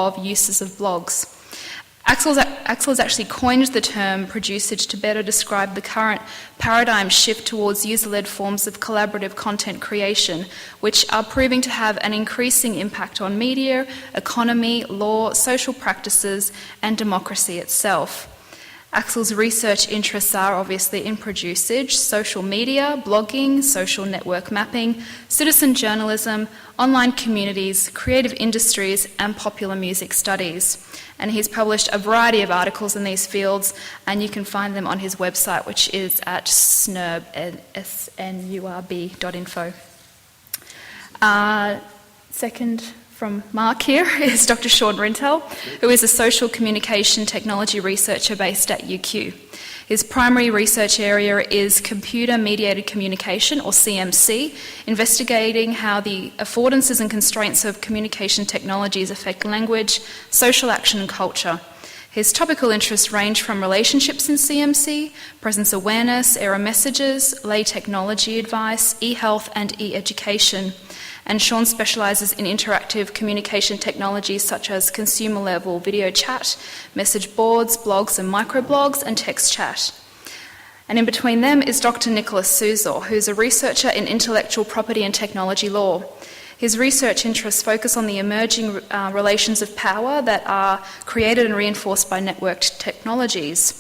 of uses of blogs. Axel has actually coined the term producage to better describe the current paradigm shift towards user-led forms of collaborative content creation, which are proving to have an increasing impact on media, economy, law, social practices, and democracy itself. Axel's research interests are obviously in producage, social media, blogging, social network mapping, citizen journalism, online communities, creative industries, and popular music studies. And he's published a variety of articles in these fields, and you can find them on his website, which is at snurb.info. Second from Mark here is Dr. Sean Rintel, who is a social communication technology researcher based at UQ. His primary research area is computer-mediated communication, or CMC, investigating how the affordances and constraints of communication technologies affect language, social action and culture. His topical interests range from relationships in CMC, presence awareness, error messages, lay technology advice, e-health and e-education. And Sean specialises in interactive communication technologies such as consumer-level video chat, message boards, blogs and microblogs, and text chat. And in between them is Dr. Nicholas Suzor, who's a researcher in intellectual property and technology law. His research interests focus on the emerging relations of power that are created and reinforced by networked technologies.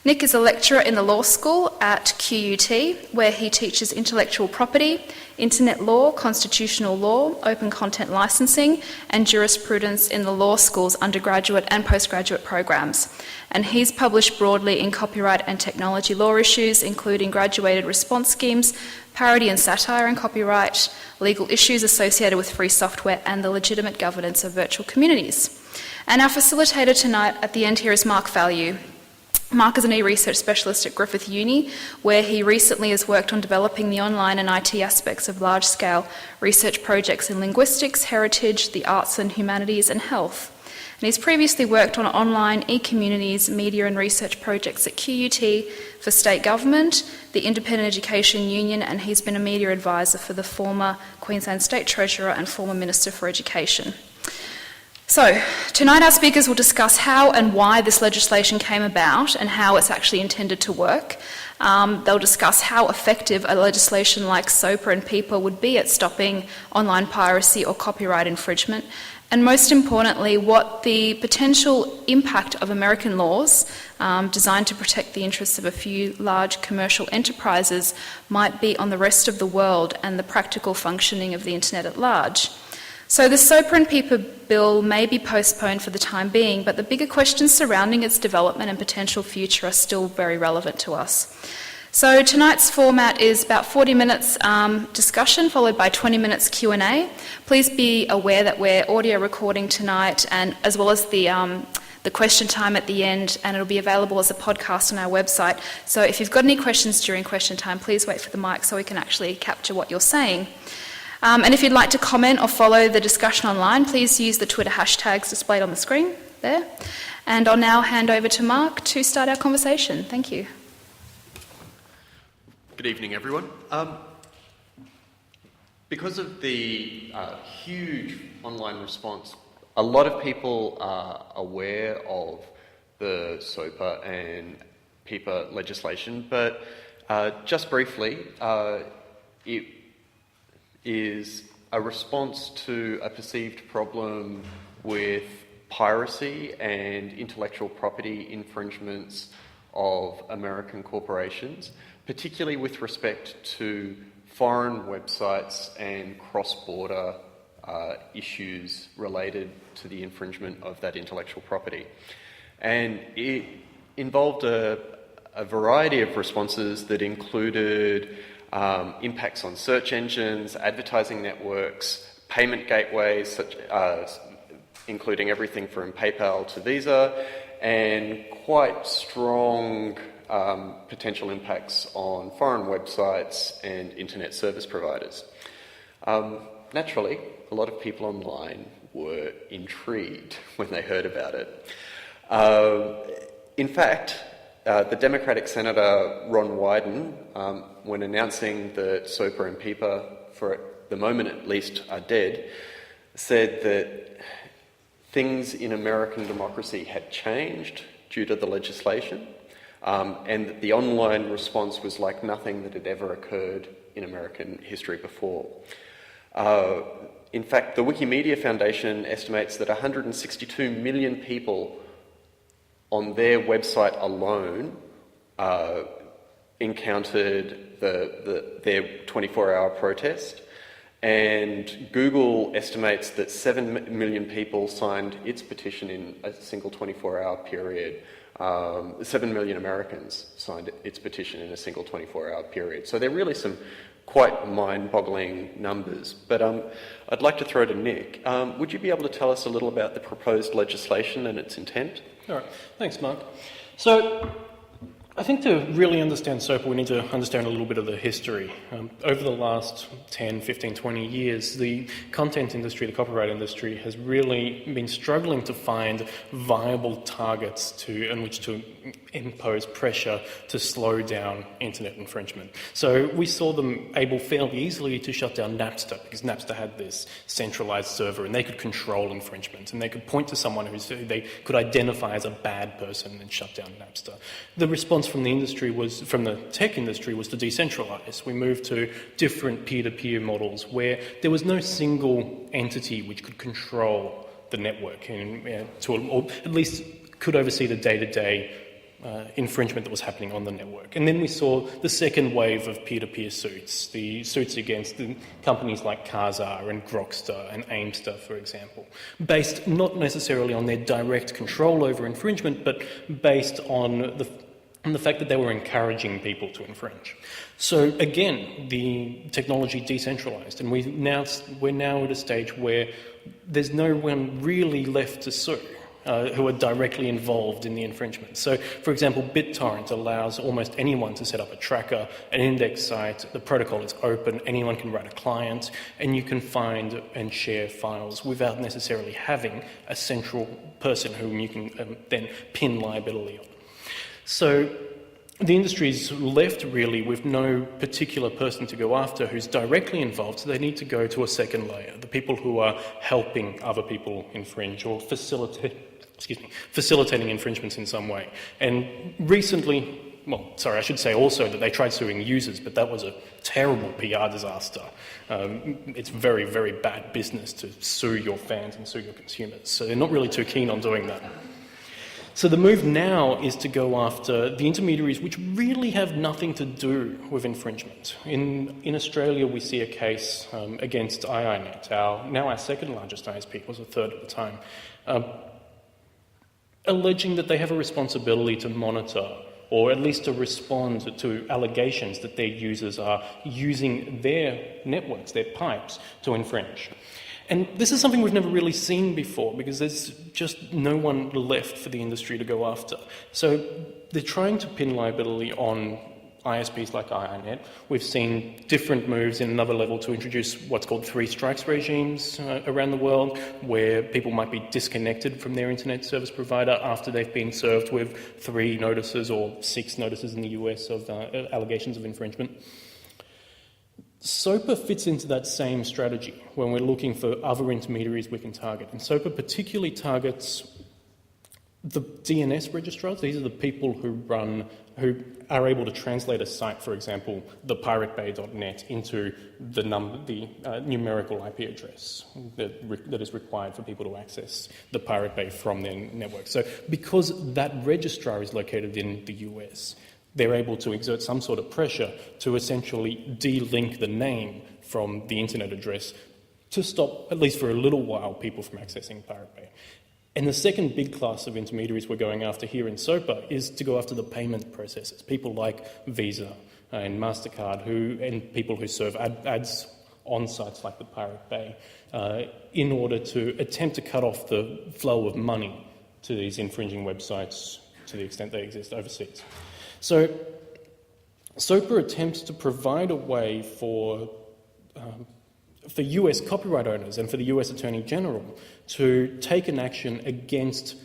Nick is a lecturer in the law school at QUT, where he teaches intellectual property, internet law, constitutional law, open content licensing, and jurisprudence in the law school's undergraduate and postgraduate programs. And he's published broadly in copyright and technology law issues, including graduated response schemes, parody and satire in copyright, legal issues associated with free software, and the legitimate governance of virtual communities. And our facilitator tonight at the end here is Mark Value. Mark is an e-research specialist at Griffith Uni, where he recently has worked on developing the online and IT aspects of large-scale research projects in linguistics, heritage, the arts and humanities, and health. And he's previously worked on online e-communities, media and research projects at QUT for state government, the Independent Education Union, and he's been a media advisor for the former Queensland State Treasurer and former Minister for Education. So, tonight our speakers will discuss how and why this legislation came about and how it's actually intended to work. They'll discuss how effective a legislation like SOPA and PIPA would be at stopping online piracy or copyright infringement, and most importantly, what the potential impact of American laws designed to protect the interests of a few large commercial enterprises might be on the rest of the world and the practical functioning of the internet at large. So the SOPA and PIPA bill may be postponed for the time being, but the bigger questions surrounding its development and potential future are still very relevant to us. So tonight's format is about 40 minutes discussion followed by 20 minutes Q&A. Please be aware that we're audio recording tonight, and as well as the question time at the end, and it'll be available as a podcast on our website. So if you've got any questions during question time, please wait for the mic so we can actually capture what you're saying. And if you'd like to comment or follow the discussion online, please use the Twitter hashtags displayed on the screen there. And I'll now hand over to Mark to start our conversation. Thank you. Good evening, everyone. Because of the huge online response, a lot of people are aware of the SOPA and PIPA legislation, but just briefly, it is a response to a perceived problem with piracy and intellectual property infringements of American corporations, particularly with respect to foreign websites and cross-border issues related to the infringement of that intellectual property. And it involved a variety of responses that included impacts on search engines, advertising networks, payment gateways, such as including everything from PayPal to Visa, and quite strong potential impacts on foreign websites and internet service providers. Naturally, a lot of people online were intrigued when they heard about it. In fact, the Democratic Senator Ron Wyden, when announcing that SOPA and PIPA, for the moment at least, are dead, said that things in American democracy had changed due to the legislation, and that the online response was like nothing that had ever occurred in American history before. In fact, the Wikimedia Foundation estimates that 162 million people on their website alone encountered their 24-hour protest, and Google estimates that 7 million people signed its petition in a single 24-hour period. 7 million Americans signed its petition in a single 24-hour period. So they're really some quite mind-boggling numbers. But I'd like to throw to Nick. Would you be able to tell us a little about the proposed legislation and its intent? All right, thanks, Mark. So I think to really understand SOPA, we need to understand a little bit of the history. Over the last 10, 15, 20 years, the content industry, the copyright industry, has really been struggling to find viable targets in which to impose pressure to slow down internet infringement. So we saw them able fairly easily to shut down Napster, because Napster had this centralized server and they could control infringement, and they could point to someone who they could identify as a bad person and shut down Napster. The response from the tech industry was to decentralize. We moved to different peer-to-peer models where there was no single entity which could control the network or at least could oversee the day-to-day infringement that was happening on the network. And then we saw the second wave of peer-to-peer suits, the suits against the companies like Kazaa and Grokster and Aimster, for example, based not necessarily on their direct control over infringement, but based on the fact that they were encouraging people to infringe. So again, the technology decentralized, and we're now at a stage where there's no one really left to sue who are directly involved in the infringement. So, for example, BitTorrent allows almost anyone to set up a tracker, an index site. The protocol is open, anyone can write a client, and you can find and share files without necessarily having a central person whom you can then pin liability on. So the industry's left really with no particular person to go after who's directly involved, so they need to go to a second layer, the people who are helping other people infringe or facilitating infringements in some way. And recently, I should say also that they tried suing users, but that was a terrible PR disaster. It's very, very bad business to sue your fans and sue your consumers, so they're not really too keen on doing that. So the move now is to go after the intermediaries which really have nothing to do with infringement. In Australia, we see a case against IINet, now our second largest ISP, it was a third at the time, alleging that they have a responsibility to monitor or at least to respond to allegations that their users are using their networks, their pipes, to infringe. And this is something we've never really seen before because there's just no one left for the industry to go after. So they're trying to pin liability on ISPs like IINet. We've seen different moves in another level to introduce what's called 3 strikes regimes around the world, where people might be disconnected from their internet service provider after they've been served with 3 notices or 6 notices in the US of allegations of infringement. SOPA fits into that same strategy when we're looking for other intermediaries we can target. And SOPA particularly targets the DNS registrars. These are the people who are able to translate a site, for example, the piratebay.net, into the numerical IP address that is required for people to access the Pirate Bay from their network. So because that registrar is located in the US, they're able to exert some sort of pressure to essentially de-link the name from the internet address to stop, at least for a little while, people from accessing Pirate Bay. And the second big class of intermediaries we're going after here in SOPA is to go after the payment processors, people like Visa and MasterCard, and people who serve ads on sites like the Pirate Bay, in order to attempt to cut off the flow of money to these infringing websites to the extent they exist overseas. So SOPA attempts to provide a way for US copyright owners and for the US Attorney General to take an action against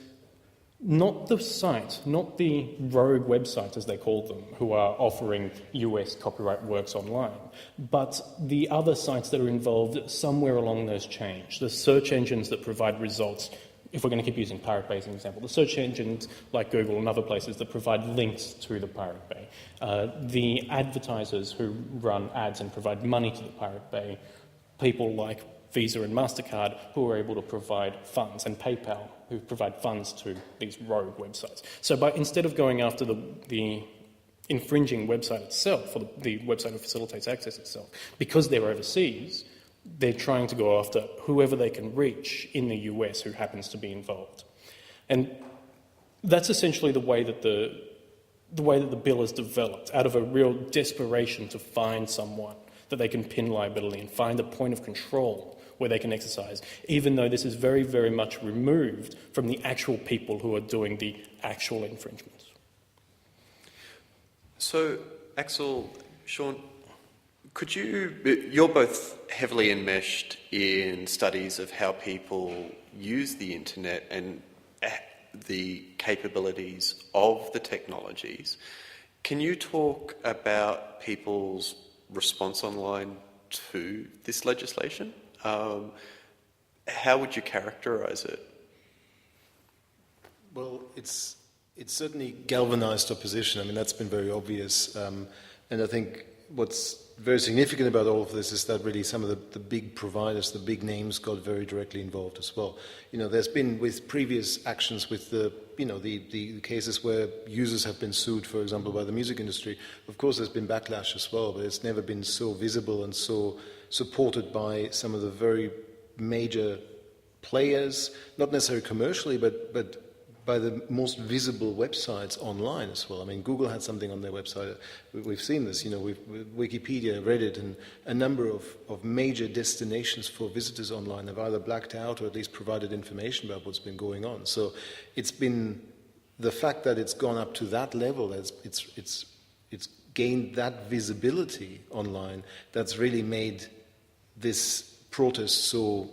not the site, not the rogue websites as they call them, who are offering US copyright works online, but the other sites that are involved somewhere along those chains, the search engines that provide results if we're going to keep using Pirate Bay as an example, the search engines like Google and other places that provide links to the Pirate Bay, the advertisers who run ads and provide money to the Pirate Bay, people like Visa and MasterCard who are able to provide funds, and PayPal who provide funds to these rogue websites. So instead of going after the infringing website itself, or the website that facilitates access itself, because they're overseas, they're trying to go after whoever they can reach in the US who happens to be involved. And that's essentially the way that the bill is developed, out of a real desperation to find someone that they can pin liability and find a point of control where they can exercise, even though this is very, very much removed from the actual people who are doing the actual infringements. So, Axel, Sean, you're both heavily enmeshed in studies of how people use the internet and the capabilities of the technologies. Can you talk about people's response online to this legislation? How would you characterise it? Well, it's certainly galvanized opposition. I mean, that's been very obvious. And I think what's very significant about all of this is that really some of the big providers, the big names, got very directly involved as well. You know, there's been with previous actions with the cases where users have been sued, for example, by the music industry. Of course, there's been backlash as well, but it's never been so visible and so supported by some of the very major players, not necessarily commercially, but by the most visible websites online as well. I mean, Google had something on their website. We've seen this, with Wikipedia, Reddit, and a number of major destinations for visitors online have either blacked out or at least provided information about what's been going on. So it's been the fact that it's gone up to that level, that it's gained that visibility online, that's really made this protest so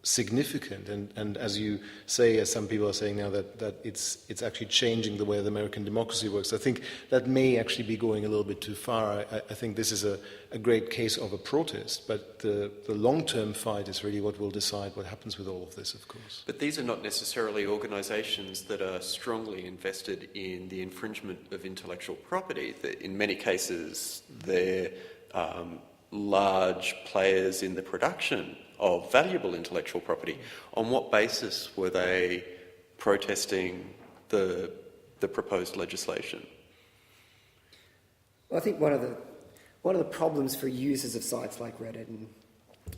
significant, and as you say, as some people are saying now, that it's actually changing the way the American democracy works. I think that may actually be going a little bit too far. I think this is a great case of a protest, but the long-term fight is really what will decide what happens with all of this, of course. But these are not necessarily organisations that are strongly invested in the infringement of intellectual property. In many cases, they're large players in the production of valuable intellectual property. On what basis were they protesting the proposed legislation? Well, I think one of the problems for users of sites like Reddit and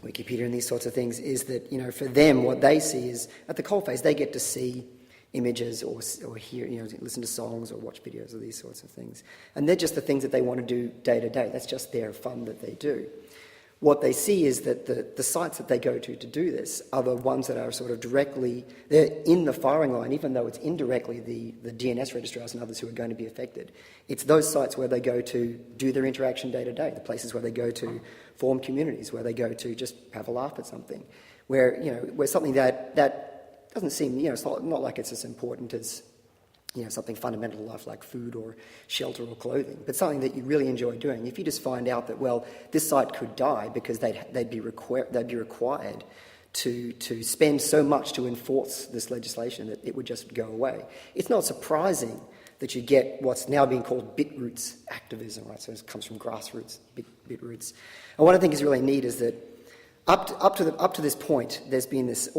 Wikipedia and these sorts of things is that, for them, what they see is, at the coalface, they get to see images or hear, listen to songs or watch videos or these sorts of things. And they're just the things that they want to do day to day. That's just their fun that they do. What they see is that the sites that they go to do this are the ones that are sort of they're in the firing line, even though it's indirectly the DNS registrars and others who are going to be affected. It's those sites where they go to do their interaction day to day, the places where they go to form communities, where they go to just have a laugh at something, where something that doesn't seem, it's not like it's as important as, something fundamental to life like food or shelter or clothing, but something that you really enjoy doing. If you just find out that, well, this site could die because they'd be required to spend so much to enforce this legislation that it would just go away, it's not surprising that you get what's now being called bitroots activism, right? So it comes from grassroots, bitroots. And what I think is really neat is that up to this point, there's been this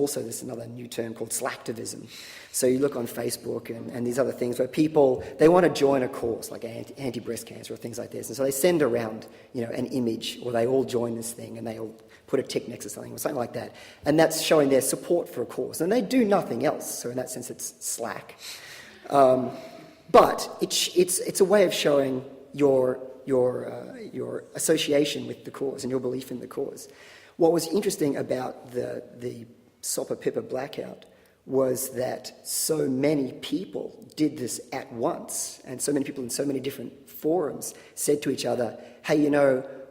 another new term called slacktivism. So you look on Facebook and these other things where people, they want to join a cause like anti-breast cancer or things like this, and so they send around an image, or they all join this thing and they all put a tick next to something or something like that, and that's showing their support for a cause, and they do nothing else. So in that sense, it's slack. But it's a way of showing your association with the cause and your belief in the cause. What was interesting about the SOPA PIPA blackout was that so many people did this at once, and so many people in so many different forums said to each other, hey,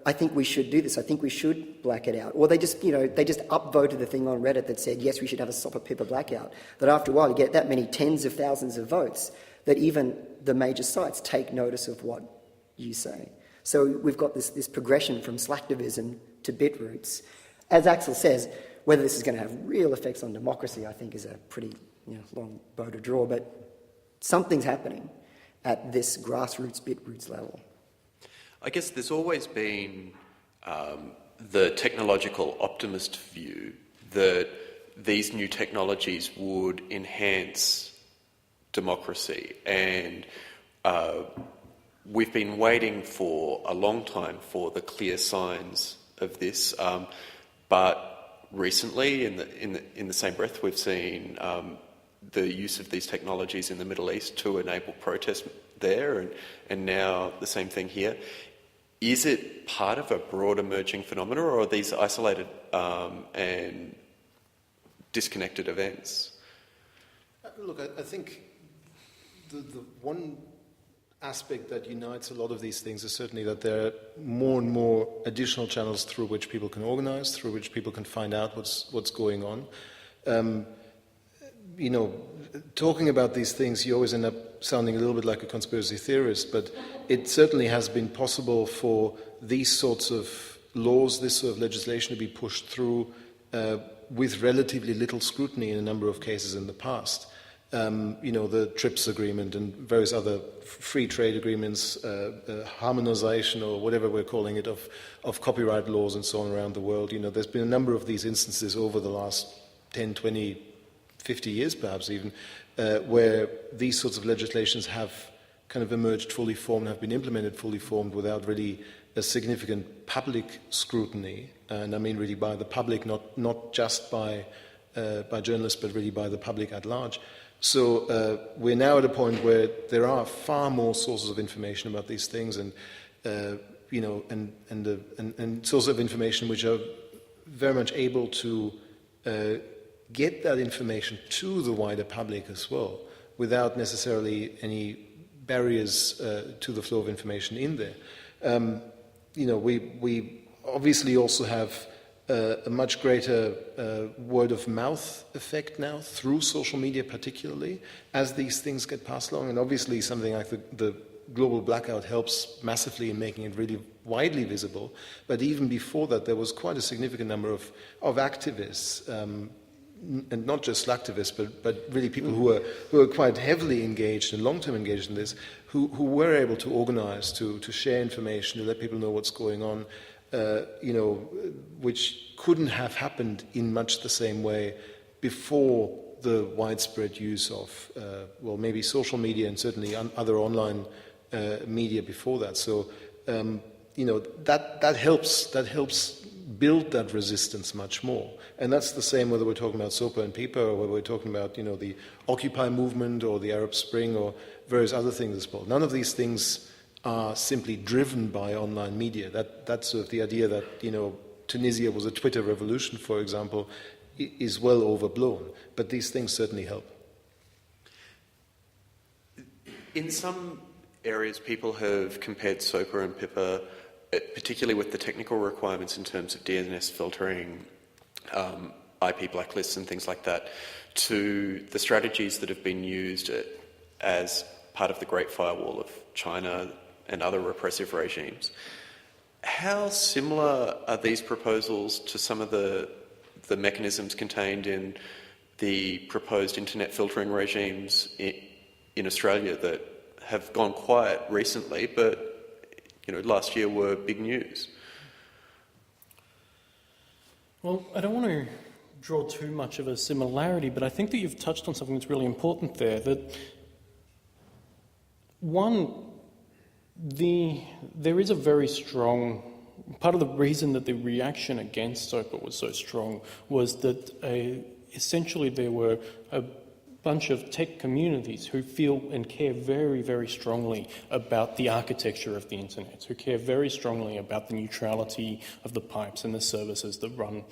I think we should do this, I think we should black it out. Or they just upvoted the thing on Reddit that said, yes, we should have a SOPA PIPA blackout. That after a while you get that many tens of thousands of votes that even the major sites take notice of what you say. So we've got this progression from slacktivism to bitroots. As Axel says, whether this is going to have real effects on democracy, I think is a pretty long bow to draw, but something's happening at this grassroots, bitroots level. I guess there's always been the technological optimist view that these new technologies would enhance democracy, and we've been waiting for a long time for the clear signs of this, but recently, in the same breath, we've seen the use of these technologies in the Middle East to enable protest there, and now the same thing here. Is it part of a broad emerging phenomena, or are these isolated and disconnected events? Look, I think the one aspect that unites a lot of these things is certainly that there are more and more additional channels through which people can organize, through which people can find out what's going on. Talking about these things, you always end up sounding a little bit like a conspiracy theorist, but it certainly has been possible for these sorts of laws, this sort of legislation to be pushed through with relatively little scrutiny in a number of cases in the past. The TRIPS agreement and various other free trade agreements, harmonization or whatever we're calling it of copyright laws and so on around the world. There's been a number of these instances over the last 10, 20, 50 years perhaps even, where these sorts of legislations have kind of emerged fully formed, have been implemented fully formed without really a significant public scrutiny, and I mean really by the public, not just by journalists, but really by the public at large. So we're now at a point where there are far more sources of information about these things, and sources of information which are very much able to get that information to the wider public as well, without necessarily any barriers to the flow of information in there. We obviously also have a much greater word-of-mouth effect now through social media particularly, as these things get passed along, and obviously something like the global blackout helps massively in making it really widely visible. But even before that, there was quite a significant number of activists, and not just slacktivists, but really people who were quite heavily engaged and long-term engaged in this, who were able to organize, to share information, to let people know what's going on, which couldn't have happened in much the same way before the widespread use of, maybe social media and certainly other online media before that. So, that helps build that resistance much more. And that's the same whether we're talking about SOPA and PIPA, or whether we're talking about, the Occupy movement or the Arab Spring or various other things as well. None of these things are simply driven by online media. That's sort of the idea that, Tunisia was a Twitter revolution, for example, is well overblown. But these things certainly help. In some areas, people have compared SOPA and PIPA, particularly with the technical requirements in terms of DNS filtering, IP blacklists and things like that, to the strategies that have been used as part of the Great Firewall of China and other repressive regimes. How similar are these proposals to some of the mechanisms contained in the proposed internet filtering regimes in Australia that have gone quiet recently, but last year were big news? Well, I don't want to draw too much of a similarity, but I think that you've touched on something that's really important there. That one, there is a very strong part of the reason that the reaction against SOPA was so strong was that essentially there were a bunch of tech communities who feel and care very, very strongly about the architecture of the internet, who care very strongly about the neutrality of the pipes and the services that run,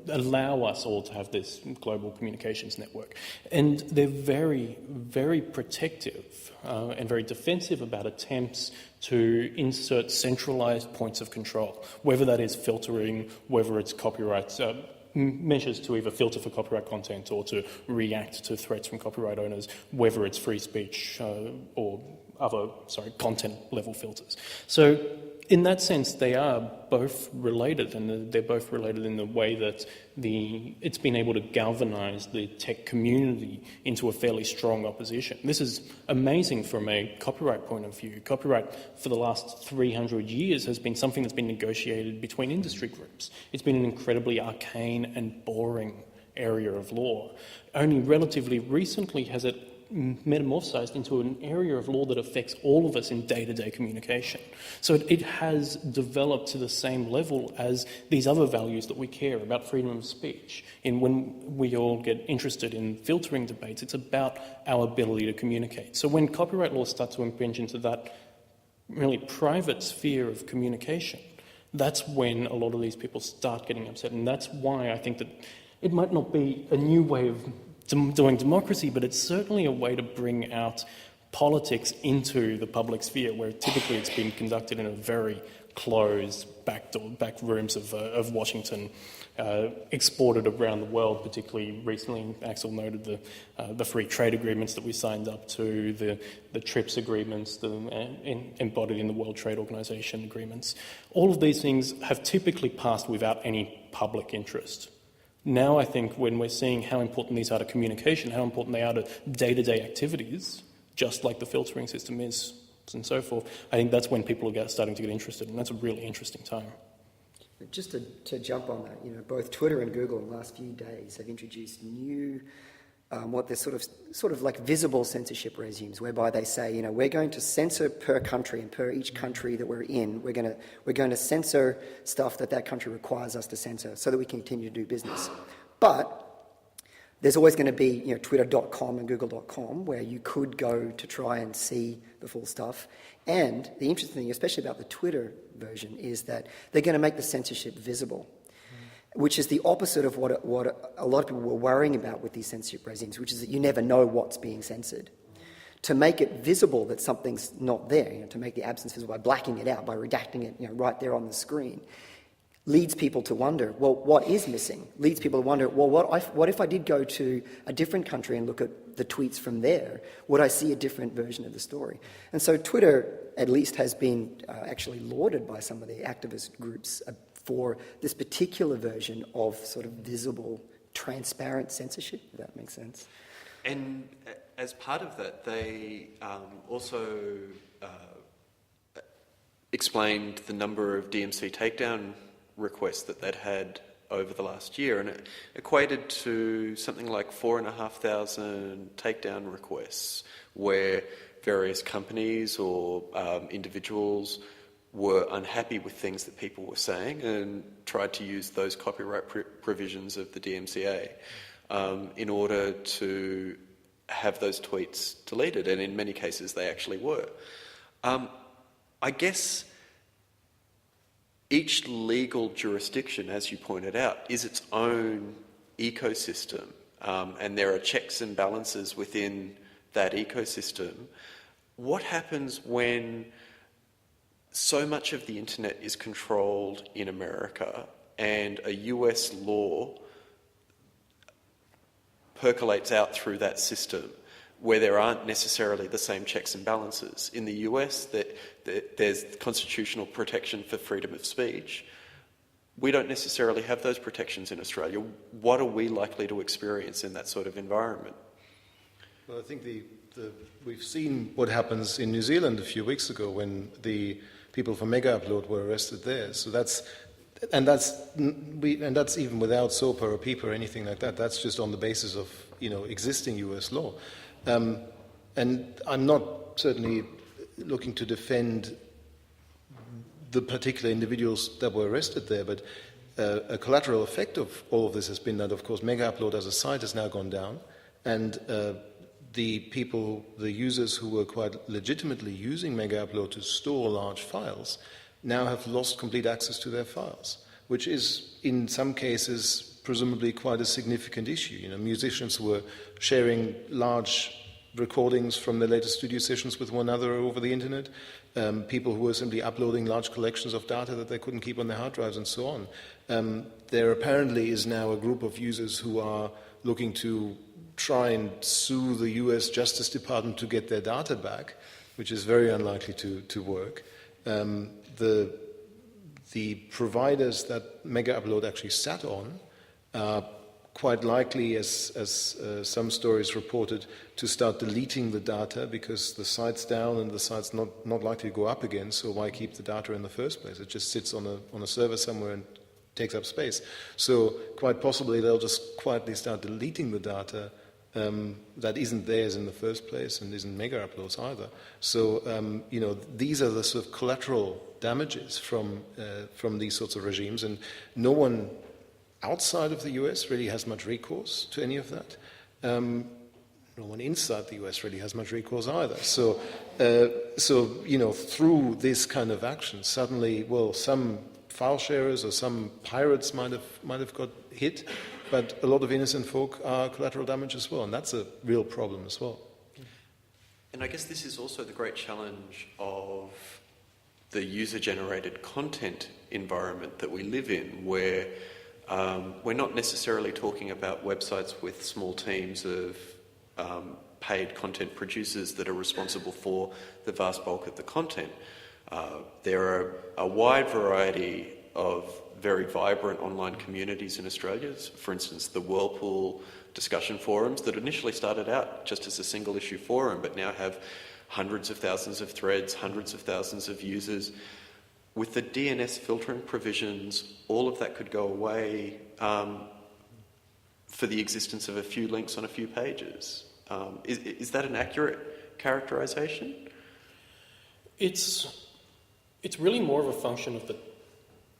allow us all to have this global communications network. And they're very, very protective and very defensive about attempts to insert centralized points of control, whether that is filtering, whether it's copyright measures to either filter for copyright content or to react to threats from copyright owners, whether it's free speech or other, content level filters. So in that sense, they are both related, and they're both related in the way that it's been able to galvanize the tech community into a fairly strong opposition. This is amazing from a copyright point of view. Copyright for the last 300 years has been something that's been negotiated between industry groups. It's been an incredibly arcane and boring area of law. Only relatively recently has it metamorphosized into an area of law that affects all of us in day-to-day communication. So it has developed to the same level as these other values that we care about, freedom of speech. And when we all get interested in filtering debates, it's about our ability to communicate. So when copyright laws start to impinge into that really private sphere of communication, that's when a lot of these people start getting upset. And that's why I think that it might not be a new way of doing democracy, but it's certainly a way to bring out politics into the public sphere, where typically it's been conducted in a very closed back rooms of Washington, exported around the world. Particularly recently, Axel noted the free trade agreements that we signed up to, the TRIPS agreements, embodied in the World Trade Organization agreements. All of these things have typically passed without any public interest. Now I think when we're seeing how important these are to communication, how important they are to day-to-day activities, just like the filtering system is, and so forth, I think that's when people are starting to get interested, and that's a really interesting time. Just to jump on that, both Twitter and Google in the last few days have introduced new, what they're sort of like visible censorship regimes, whereby they say, we're going to censor per country, and per each country that we're in, we're going to censor stuff that country requires us to censor, so that we can continue to do business. But there's always going to be, twitter.com and google.com, where you could go to try and see the full stuff. And the interesting thing, especially about the Twitter version, is that they're going to make the censorship visible, which is the opposite of what a lot of people were worrying about with these censorship regimes, which is that you never know what's being censored. To make it visible that something's not there, to make the absence visible by blacking it out, by redacting it, right there on the screen, leads people to wonder, well, what is missing? Leads people to wonder, well, what if I did go to a different country and look at the tweets from there? Would I see a different version of the story? And so Twitter, at least, has been actually lauded by some of the activist groups for this particular version of sort of visible, transparent censorship, if that makes sense. And as part of that, they also explained the number of DMC takedown requests that they'd had over the last year, and it equated to something like 4,500 takedown requests, where various companies or individuals were unhappy with things that people were saying and tried to use those copyright provisions of the DMCA in order to have those tweets deleted, and in many cases they actually were. I guess each legal jurisdiction, as you pointed out, is its own ecosystem, and there are checks and balances within that ecosystem. What happens when so much of the internet is controlled in America and a US law percolates out through that system where there aren't necessarily the same checks and balances? In the US, there's constitutional protection for freedom of speech. We don't necessarily have those protections in Australia. What are we likely to experience in that sort of environment? Well, I think we've seen what happens in New Zealand a few weeks ago when the people from Megaupload were arrested there. So that's even without SOPA or PIPA or anything like that. That's just on the basis of existing US law. And I'm not certainly looking to defend the particular individuals that were arrested there, but a collateral effect of all of this has been that, of course, Megaupload as a site has now gone down, and the users who were quite legitimately using Megaupload to store large files now have lost complete access to their files, which is, in some cases, presumably quite a significant issue. Musicians who were sharing large recordings from their latest studio sessions with one another over the internet, people who were simply uploading large collections of data that they couldn't keep on their hard drives and so on. There apparently is now a group of users who are looking to try and sue the US Justice Department to get their data back, which is very unlikely to work. the providers that Megaupload actually sat on are quite likely, as some stories reported, to start deleting the data because the site's down and the site's not likely to go up again, so why keep the data in the first place? It just sits on a server somewhere and takes up space. So quite possibly they'll just quietly start deleting the data that isn't theirs in the first place and isn't Megaupload's either. So, these are the sort of collateral damages from these sorts of regimes, and no one outside of the US really has much recourse to any of that. No one inside the US really has much recourse either. So, through this kind of action, suddenly, well, some file sharers or some pirates might have got hit, but a lot of innocent folk are collateral damage as well, and that's a real problem as well. And I guess this is also the great challenge of the user-generated content environment that we live in, where we're not necessarily talking about websites with small teams of paid content producers that are responsible for the vast bulk of the content. There are a wide variety of very vibrant online communities in Australia. For instance, the Whirlpool discussion forums that initially started out just as a single issue forum, but now have hundreds of thousands of threads, hundreds of thousands of users. With the DNS filtering provisions, all of that could go away for the existence of a few links on a few pages. Is that an accurate characterization? It's really more of a function of the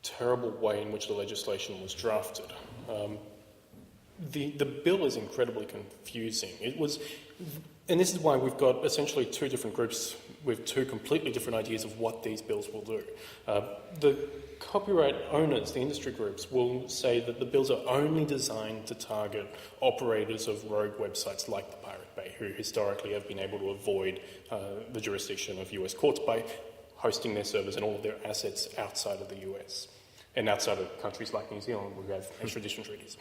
terrible way in which the legislation was drafted. The bill is incredibly confusing. And this is why we've got essentially two different groups with two completely different ideas of what these bills will do. The copyright owners, the industry groups, will say that the bills are only designed to target operators of rogue websites like the Pirate Bay, who historically have been able to avoid the jurisdiction of US courts by hosting their servers and all of their assets outside of the US and outside of countries like New Zealand where we have extradition treaties.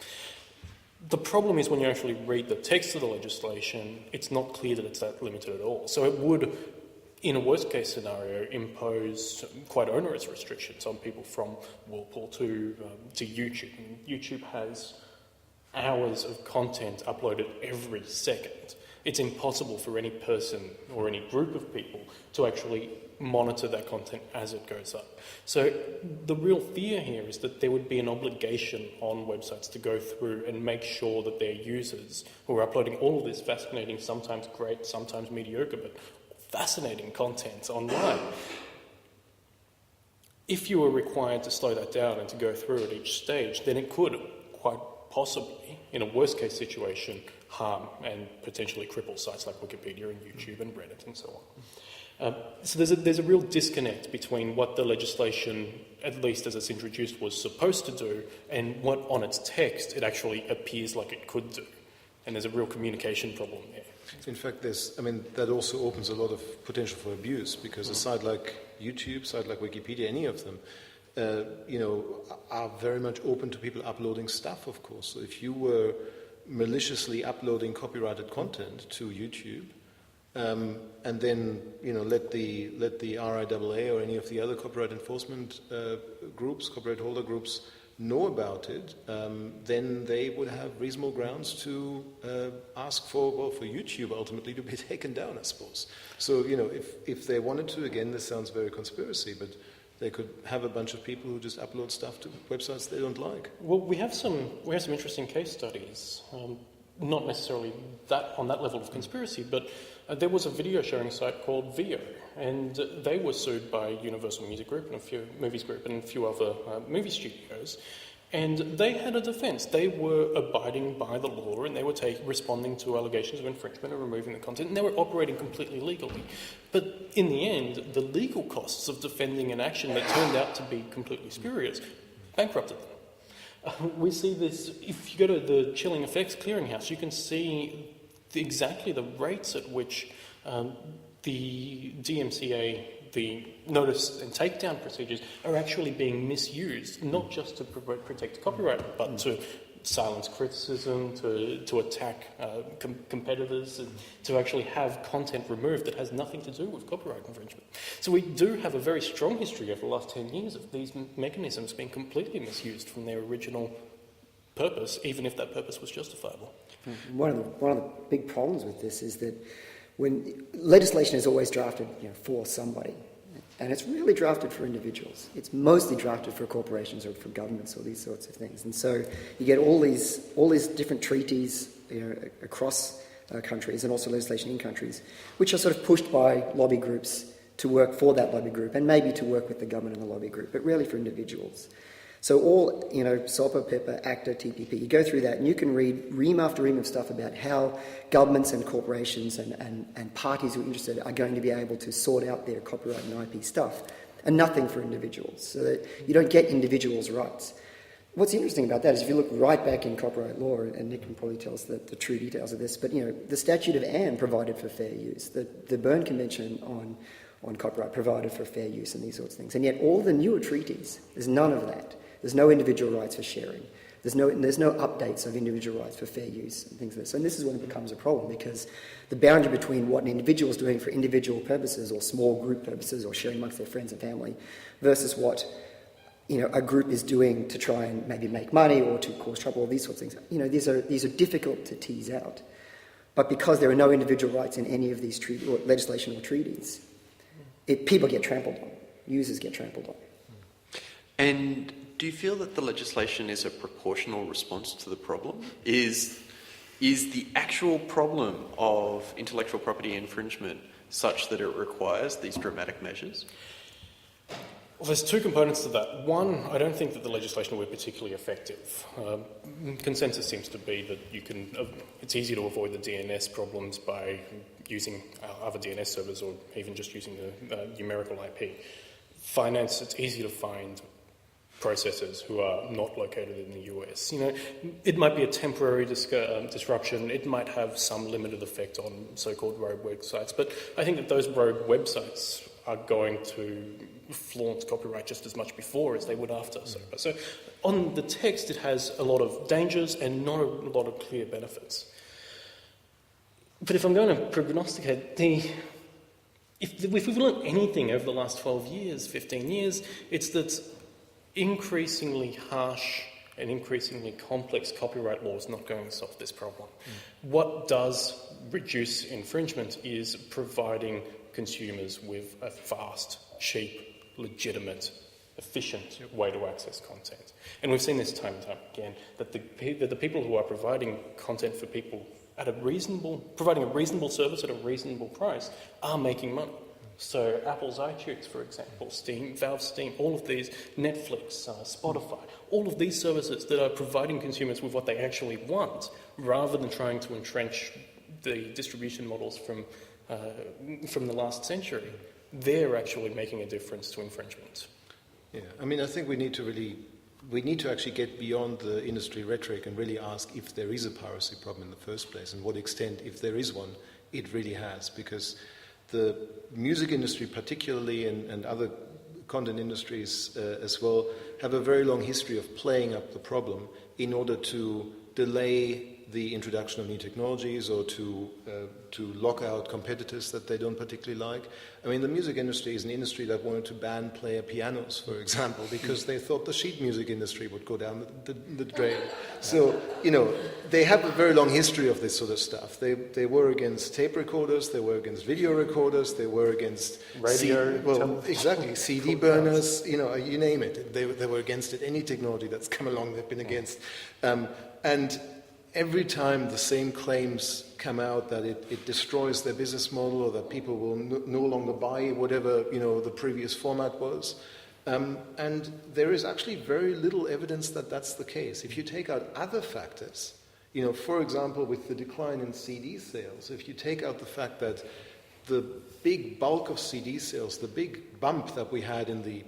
The problem is when you actually read the text of the legislation, it's not clear that it's that limited at all. So it would, in a worst-case scenario, impose quite onerous restrictions on people from Whirlpool to YouTube. And YouTube has hours of content uploaded every second. It's impossible for any person or any group of people to actually monitor that content as it goes up. So the real fear here is that there would be an obligation on websites to go through and make sure that their users who are uploading all of this fascinating, sometimes great, sometimes mediocre, but fascinating content online, if you were required to slow that down and to go through at each stage, then it could quite possibly, in a worst-case situation, harm and potentially cripple sites like Wikipedia and YouTube and Reddit and so on. So there's a real disconnect between what the legislation, at least as it's introduced, was supposed to do and what on its text it actually appears like it could do. And there's a real communication problem there. In fact, that also opens a lot of potential for abuse, because a site like YouTube, a site like Wikipedia, any of them, are very much open to people uploading stuff, of course. So if you were maliciously uploading copyrighted content to YouTube, and then let the RIAA or any of the other copyright enforcement groups, copyright holder groups, know about it, then they would have reasonable grounds to ask for YouTube ultimately to be taken down, I suppose. So if they wanted to, again, this sounds very conspiracy, but they could have a bunch of people who just upload stuff to websites they don't like. Well, we have some interesting case studies. Not necessarily on that level of conspiracy, but there was a video sharing site called Veo, and they were sued by Universal Music Group and a few Movies Group and a few other movie studios, and they had a defence. They were abiding by the law, and they were responding to allegations of infringement and removing the content, and they were operating completely legally. But in the end, the legal costs of defending an action that turned out to be completely spurious bankrupted them. We see this, if you go to the Chilling Effects Clearinghouse, you can see exactly the rates at which the DMCA, the notice and takedown procedures, are actually being misused, not just to protect copyright, but to silence criticism, to attack competitors, and to actually have content removed that has nothing to do with copyright infringement. So we do have a very strong history over the last 10 years of these mechanisms being completely misused from their original purpose, even if that purpose was justifiable. One of the big problems with this is that when legislation is always drafted, for somebody, and it's really drafted for individuals. It's mostly drafted for corporations or for governments or these sorts of things. And so you get all these different treaties across countries, and also legislation in countries, which are sort of pushed by lobby groups to work for that lobby group, and maybe to work with the government and the lobby group, but rarely for individuals. So all, SOPA, PIPA, ACTA, TPP, you go through that and you can read ream after ream of stuff about how governments and corporations and parties who are interested are going to be able to sort out their copyright and IP stuff, and nothing for individuals, so that you don't get individuals' rights. What's interesting about that is if you look right back in copyright law, and Nick can probably tell us the true details of this, but the Statute of Anne provided for fair use, the Berne Convention on copyright provided for fair use and these sorts of things, and yet all the newer treaties, there's none of that. There's no individual rights for sharing. There's no updates of individual rights for fair use and things like that. So this is when it becomes a problem, because the boundary between what an individual is doing for individual purposes or small group purposes or sharing amongst their friends and family versus what a group is doing to try and maybe make money or to cause trouble, all these sorts of things. These are difficult to tease out. But because there are no individual rights in any of these legislation or treaties, people get trampled on. Users get trampled on. And do you feel that the legislation is a proportional response to the problem? Is the actual problem of intellectual property infringement such that it requires these dramatic measures? Well, there's two components to that. One, I don't think that the legislation will be particularly effective. Consensus seems to be that it's easy to avoid the DNS problems by using other DNS servers or even just using the numerical IP. Finance, it's easy to find processors who are not located in the US. It might be a temporary disruption. It might have some limited effect on so-called rogue websites, but I think that those rogue websites are going to flaunt copyright just as much before as they would after SOPA. So on the text, it has a lot of dangers and not a lot of clear benefits. But if I'm going to prognosticate, if we've learned anything over the last 12 years, 15 years, it's that increasingly harsh and increasingly complex copyright law is not going to solve this problem. What does reduce infringement is providing consumers with a fast, cheap, legitimate, efficient way to access content. And we've seen this time and time again, that the people who are providing content for people providing a reasonable service at a reasonable price are making money. So Apple's iTunes, for example, Steam, Valve Steam, all of these, Netflix, Spotify, all of these services that are providing consumers with what they actually want, rather than trying to entrench the distribution models from the last century, they're actually making a difference to infringement. Yeah, I think we need to actually get beyond the industry rhetoric and really ask if there is a piracy problem in the first place, and what extent, if there is one, it really has, because the music industry particularly, and other content industries as well, have a very long history of playing up the problem in order to delay the introduction of new technologies or to lock out competitors that they don't particularly like. The music industry is an industry that wanted to ban player pianos, for example, because they thought the sheet music industry would go down the drain. So, they have a very long history of this sort of stuff. They were against tape recorders, they were against video recorders, they were against radio, exactly, CD burners, you name it. They were against it. Any technology that's come along, they've been against. And every time the same claims come out that it destroys their business model, or that people will no longer buy whatever the previous format was, and there is actually very little evidence that that's the case. If you take out other factors, for example, with the decline in CD sales, if you take out the fact that the big bulk of CD sales, the big bump that we had in the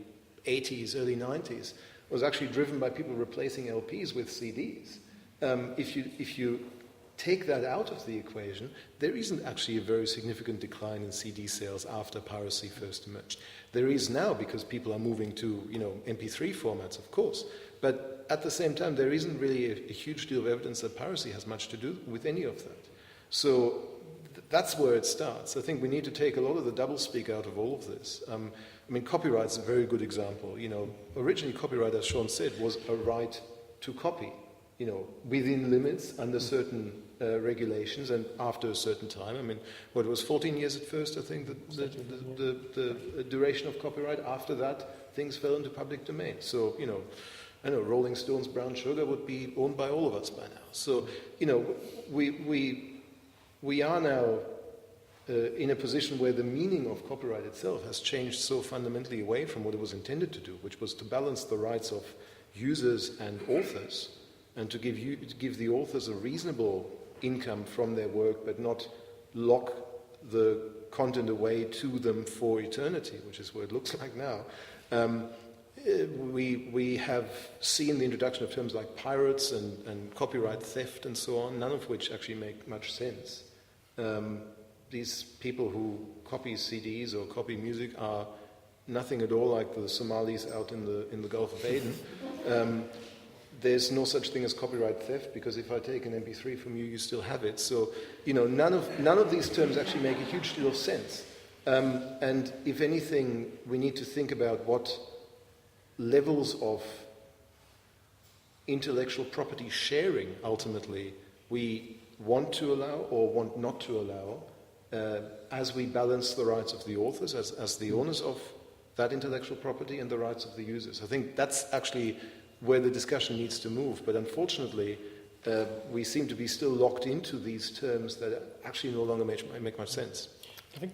80s, early 90s, was actually driven by people replacing LPs with CDs. If you take that out of the equation, there isn't actually a very significant decline in CD sales after piracy first emerged. There is now, because people are moving to MP3 formats, of course, But at the same time, there isn't really a huge deal of evidence that piracy has much to do with any of that. So that's where it starts. I think we need to take a lot of the doublespeak out of all of this. I mean, copyright's a very good example. You know, originally copyright, as Sean said, was a right to copy, you know, within limits, under certain regulations and after a certain time. I mean, what, it was 14 years at first, I think, the duration of copyright. After that, things fell into public domain. So, you know, I know Rolling Stone's Brown Sugar would be owned by all of us by now. So, you know, we are now in a position where the meaning of copyright itself has changed so fundamentally away from what it was intended to do, which was to balance the rights of users and authors, and to give the authors a reasonable income from their work, but not lock the content away to them for eternity, which is what it looks like now. We have seen the introduction of terms like pirates and copyright theft and so on, none of which actually make much sense. These people who copy CDs or copy music are nothing at all like the Somalis out in the Gulf of Aden. There's no such thing as copyright theft, because if I take an MP3 from you, you still have it. So, you know, none of these terms actually make a huge deal of sense. And if anything, we need to think about what levels of intellectual property sharing ultimately we want to allow or want not to allow, as we balance the rights of the authors as the owners of that intellectual property and the rights of the users. I think that's actually where the discussion needs to move. But unfortunately, we seem to be still locked into these terms that actually no longer make much sense. I think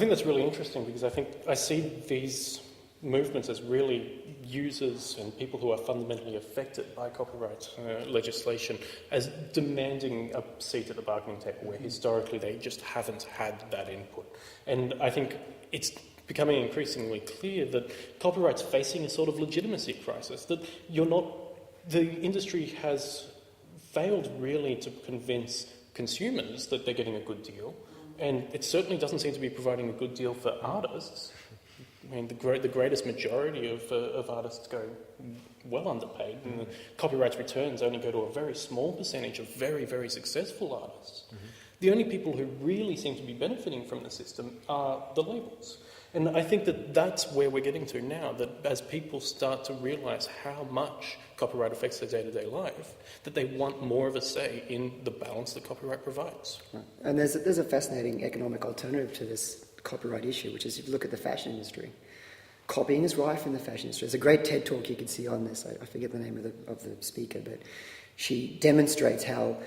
that's really interesting, because I see these movements as really users and people who are fundamentally affected by copyright legislation as demanding a seat at the bargaining table, where historically they just haven't had that input. And I think it's becoming increasingly clear that copyright's facing a sort of legitimacy crisis, that the industry has failed really to convince consumers that they're getting a good deal, and it certainly doesn't seem to be providing a good deal for artists. I mean, the greatest majority of artists go well underpaid, and the copyright returns only go to a very small percentage of very, very successful artists. Mm-hmm. The only people who really seem to be benefiting from the system are the labels. And I think that that's where we're getting to now, that as people start to realise how much copyright affects their day-to-day life, that they want more of a say in the balance that copyright provides. Right. And there's a fascinating economic alternative to this copyright issue, which is if you look at the fashion industry. Copying is rife in the fashion industry. There's a great TED talk you can see on this. I forget the name of the speaker, but she demonstrates how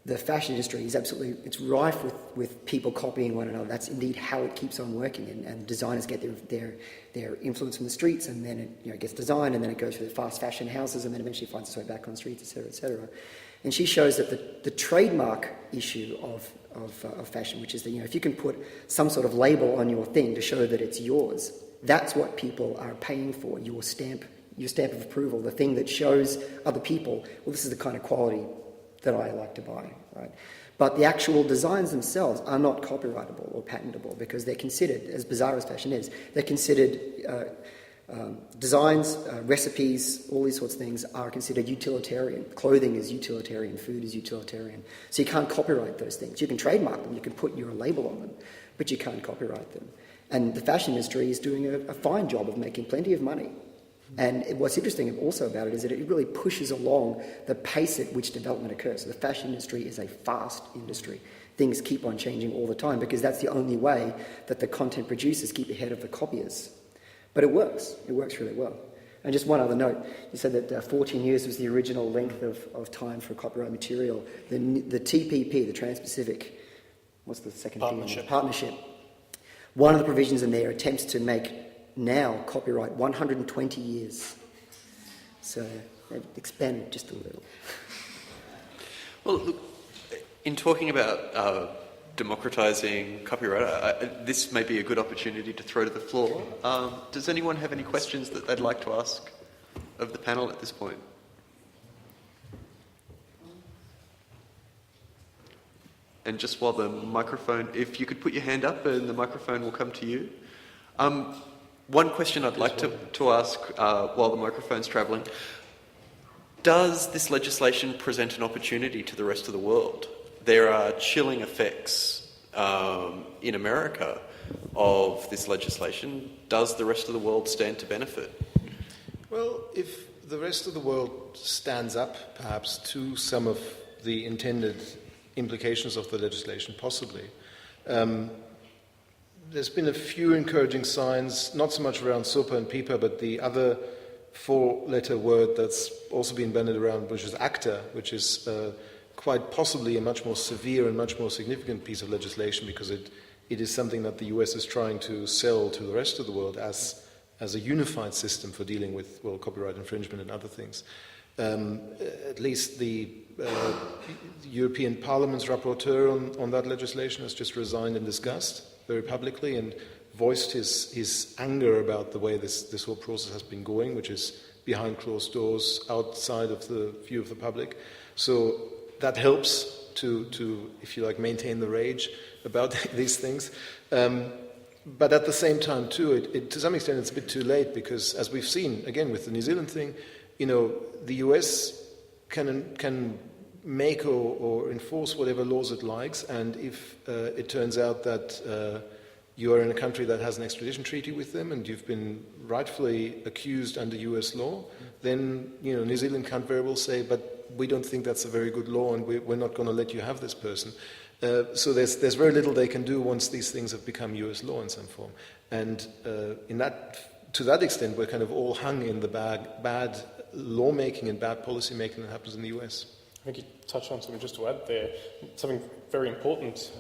the fashion industry is it's rife with people copying one another. That's indeed how it keeps on working, and designers get their influence from the streets, and then it gets designed, and then it goes through the fast fashion houses, and then eventually finds its way back on streets, etc., etc. And she shows that the trademark issue of fashion, which is that if you can put some sort of label on your thing to show that it's yours, that's what people are paying for. Your stamp of approval, the thing that shows other people, well, this is the kind of quality that I like to buy, right? But the actual designs themselves are not copyrightable or patentable, because they're considered, as bizarre as fashion is, they're considered designs, recipes, all these sorts of things are considered utilitarian. Clothing is utilitarian, food is utilitarian. So you can't copyright those things. You can trademark them, you can put your label on them, but you can't copyright them. And the fashion industry is doing a fine job of making plenty of money. And what's interesting also about it is that it really pushes along the pace at which development occurs. So the fashion industry is a fast industry. Things keep on changing all the time, because that's the only way that the content producers keep ahead of the copiers. But it works. It works really well. And just one other note, you said that 14 years was the original length of time for copyright material. The TPP, the Trans-Pacific, what's the second thing? Partnership. One of the provisions in there attempts to make now copyright 120 years. So they've expanded just a little. Well, look, in talking about democratising copyright, this may be a good opportunity to throw to the floor. Does anyone have any questions that they'd like to ask of the panel at this point? And just while the microphone, if you could put your hand up and the microphone will come to you. One question I'd like to ask while the microphone's travelling. Does this legislation present an opportunity to the rest of the world? There are chilling effects in America of this legislation. Does the rest of the world stand to benefit? Well, if the rest of the world stands up, perhaps, to some of the intended implications of the legislation, possibly. There's been a few encouraging signs, not so much around SOPA and PIPA, but the other four-letter word that's also been bandied around, which is ACTA, which is quite possibly a much more severe and much more significant piece of legislation, because it is something that the US is trying to sell to the rest of the world as a unified system for dealing with, well, copyright infringement and other things. At least the European Parliament's rapporteur on that legislation has just resigned in disgust very publicly and voiced his anger about the way this whole process has been going, which is behind closed doors, outside of the view of the public. So that helps to if you like, maintain the rage about these things. But at the same time, too, to some extent it's a bit too late, because as we've seen, again, with the New Zealand thing, the US can make or enforce whatever laws it likes, and if it turns out that you are in a country that has an extradition treaty with them and you've been rightfully accused under US law, then New Zealand can't very well say, but we don't think that's a very good law and we're not going to let you have this person. So there's very little they can do once these things have become US law in some form. And to that extent, we're kind of all hung in the bad lawmaking and bad policy making that happens in the US. I think you touched on something just to add there, something very important.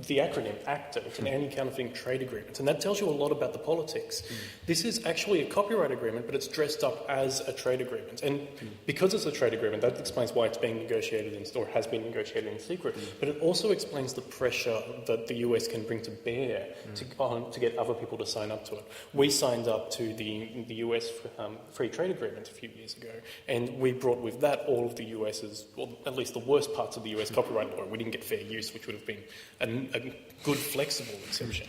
The acronym ACTA, it's an anti-counterfeiting trade agreement, and that tells you a lot about the politics. This is actually a copyright agreement, but it's dressed up as a trade agreement. And because it's a trade agreement, that explains why it's being negotiated or has been negotiated in secret. But it also explains the pressure that the US can bring to bear to get other people to sign up to it. We signed up to the US free trade agreement a few years ago, and we brought with that all of the US's, well, at least the worst parts of the US copyright law. We didn't get fair use, which would have been a good, flexible exception.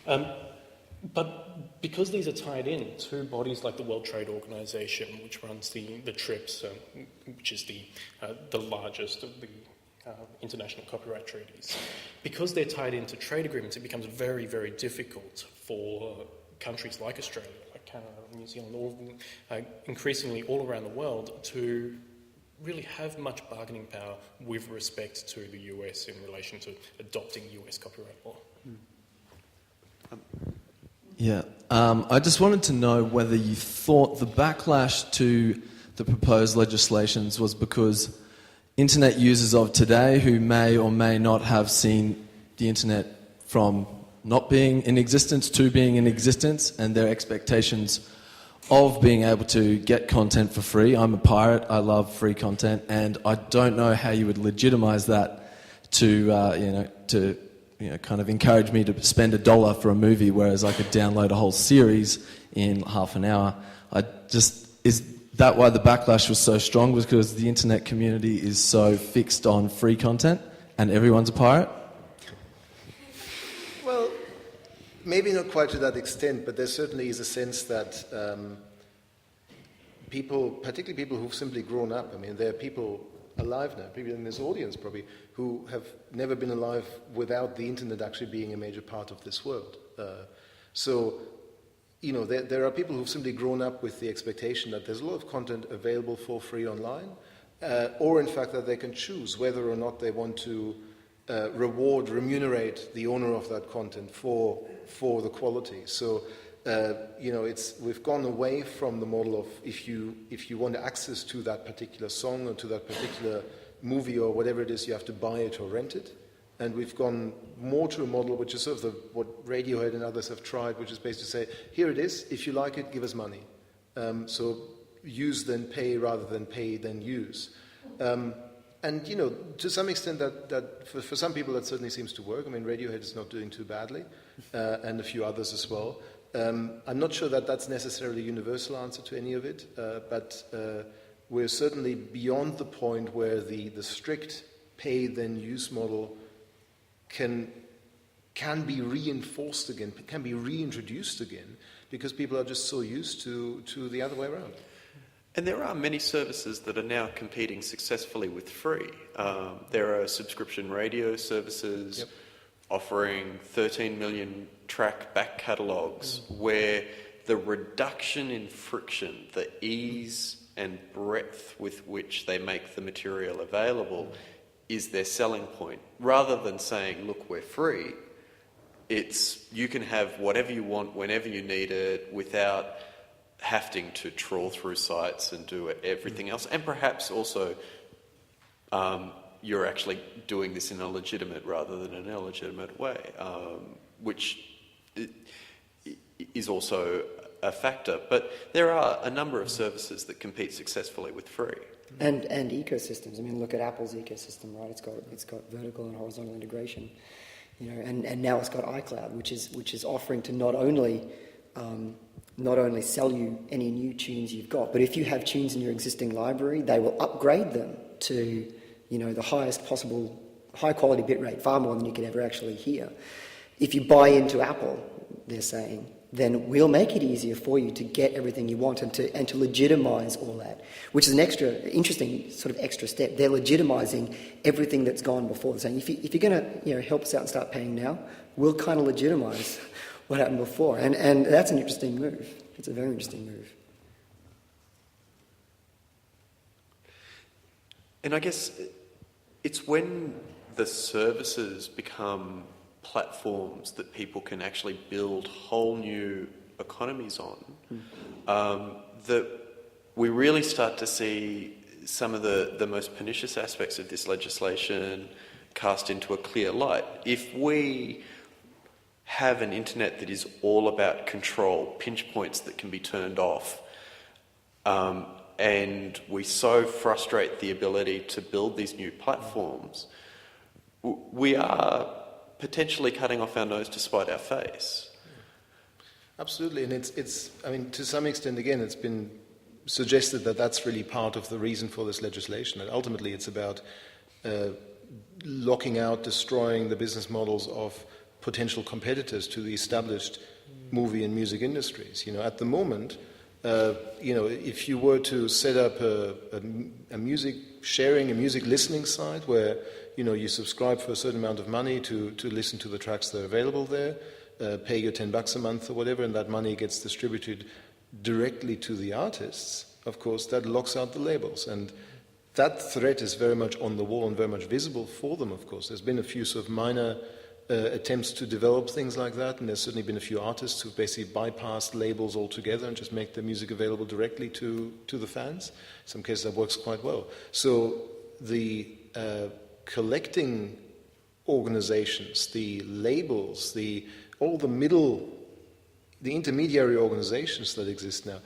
But because these are tied in to bodies like the World Trade Organization, which runs the TRIPS, which is the largest of the international copyright treaties, because they're tied into trade agreements, it becomes very, very difficult for countries like Australia, like Canada, New Zealand, increasingly all around the world, to really have much bargaining power with respect to the US in relation to adopting US copyright law. Yeah, I just wanted to know whether you thought the backlash to the proposed legislations was because internet users of today, who may or may not have seen the internet from not being in existence to being in existence, and their expectations of being able to get content for free. I'm a pirate, I love free content, and I don't know how you would legitimize that to kind of encourage me to spend $1 for a movie, whereas I could download a whole series in half an hour. Is that why the backlash was so strong? Was because the internet community is so fixed on free content and everyone's a pirate? Well, maybe not quite to that extent, but there certainly is a sense that people, particularly people who've simply grown up, I mean, there are people alive now, people in this audience probably, who have never been alive without the internet actually being a major part of this world. There are people who've simply grown up with the expectation that there's a lot of content available for free online, or in fact that they can choose whether or not they want to remunerate the owner of that content for the quality. So, we've gone away from the model of if you want access to that particular song or to that particular movie or whatever it is, you have to buy it or rent it. And we've gone more to a model which is sort of what Radiohead and others have tried, which is basically say, here it is, if you like it, give us money. So use then pay rather than pay then use. And, to some extent that for some people that certainly seems to work. I mean, Radiohead is not doing too badly, and a few others as well. I'm not sure that that's necessarily a universal answer to any of it, but we're certainly beyond the point where the strict pay then use model can can be reinforced again, can be reintroduced again, because people are just so used to the other way around. And there are many services that are now competing successfully with free. There are subscription radio services offering 13 million track back catalogues where the reduction in friction, the ease and breadth with which they make the material available is their selling point. Rather than saying, look, we're free, it's you can have whatever you want whenever you need it without having to trawl through sites and do everything else. And perhaps also you're actually doing this in a legitimate rather than an illegitimate way, which is also a factor. But there are a number of services that compete successfully with free. And ecosystems. I mean, look at Apple's ecosystem, right? It's got vertical and horizontal integration, you know, and now it's got iCloud, which is offering to not only sell you any new tunes you've got, but if you have tunes in your existing library, they will upgrade them to, you know, the highest possible high quality bitrate, far more than you could ever actually hear. If you buy into Apple, they're saying, then we'll make it easier for you to get everything you want and to legitimize all that, which is an interesting sort of extra step. They're legitimizing everything that's gone before. They're saying, if you're going to, you know, help us out and start paying now, we'll kind of legitimize what happened before. And that's an interesting move. It's a very interesting move. And I guess it's when the services become platforms that people can actually build whole new economies on, that we really start to see some of the most pernicious aspects of this legislation cast into a clear light. If we have an internet that is all about control, pinch points that can be turned off, and we so frustrate the ability to build these new platforms, we are potentially cutting off our nose to spite our face. Absolutely, and it's I mean, to some extent, again, it's been suggested that that's really part of the reason for this legislation, that ultimately it's about locking out, destroying the business models of potential competitors to the established movie and music industries. You know, at the moment, you know, if you were to set up a music sharing, a music listening site where, you know, you subscribe for a certain amount of money to listen to the tracks that are available there, pay your $10 a month or whatever, and that money gets distributed directly to the artists, of course, that locks out the labels. And that threat is very much on the wall and very much visible for them, of course. There's been a few sort of minor attempts to develop things like that, and there's certainly been a few artists who've basically bypassed labels altogether and just make their music available directly to the fans. In some cases that works quite well. So the collecting organizations, the labels, all the intermediary organizations that exist now,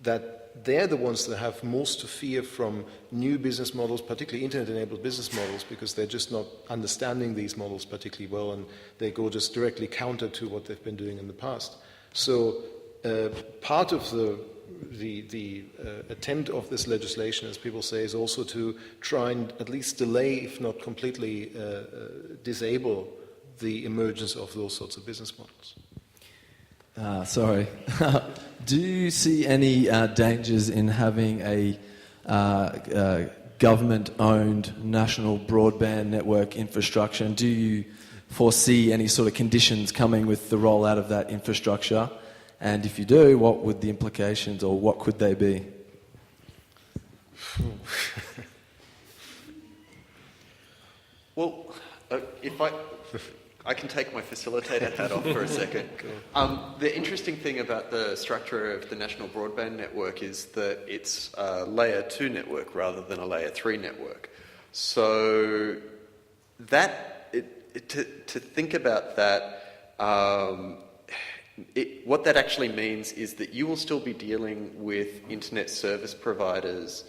that they're the ones that have most to fear from new business models, particularly internet-enabled business models, because they're just not understanding these models particularly well, and they go just directly counter to what they've been doing in the past. So part of the attempt of this legislation, as people say, is also to try and at least delay, if not completely disable, the emergence of those sorts of business models. Sorry. Do you see any dangers in having a government-owned national broadband network infrastructure? And do you foresee any sort of conditions coming with the rollout of that infrastructure? And if you do, what would the implications, or what could they be? Well, if I can take my facilitator hat off for a second. The interesting thing about the structure of the National Broadband Network is that it's a Layer 2 network rather than a Layer 3 network. So to think about that, what that actually means is that you will still be dealing with internet service providers